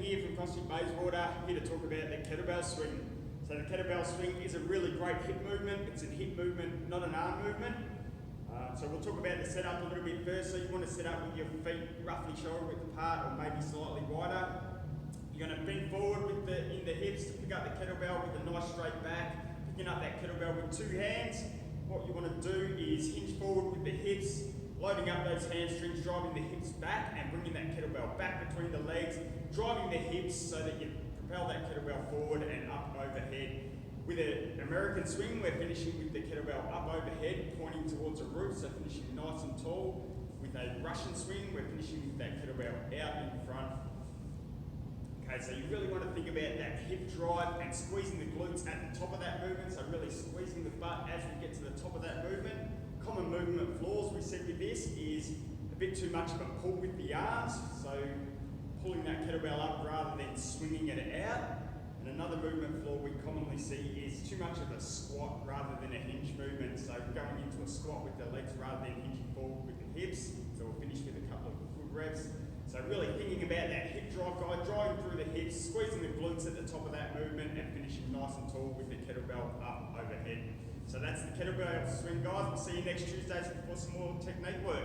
here from CrossFit Bayswater, here to talk about the kettlebell swing. So the kettlebell swing is a really great hip movement. It's a hip movement, not an arm movement. So we'll talk about the setup a little bit first. So you want to set up with your feet roughly shoulder width apart or maybe slightly wider. You're going to bend forward in the hips to pick up the kettlebell with a nice straight back, picking up that kettlebell with two hands. What you want to do is hinge forward with the hips, loading up those hamstrings, driving the hips back and bringing that kettlebell back between the legs, driving the hips so that you propel that kettlebell forward and up overhead. With an American swing, we're finishing with the kettlebell up overhead, pointing towards a roof, so finishing nice and tall. With a Russian swing, we're finishing with that kettlebell out in front. Okay, so you really want to think about that hip drive and squeezing the glutes at the top of that movement, so really squeezing the butt as we get to the top of that movement. Common movement flaws we said with this is a bit too much of a pull with the arms, so pulling that kettlebell up rather than swinging it out. And another movement flaw we commonly see is too much of a squat rather than a hinge movement, so going into a squat with the legs rather than hinging forward with the hips. So we'll finish with a couple of good reps. So really thinking about that hip drive, guys, driving through the hips, squeezing the glutes at the top of that movement and finishing nice and tall with the kettlebell up overhead. So that's the kettlebell swing, guys. We'll see you next Tuesday for some more technique work.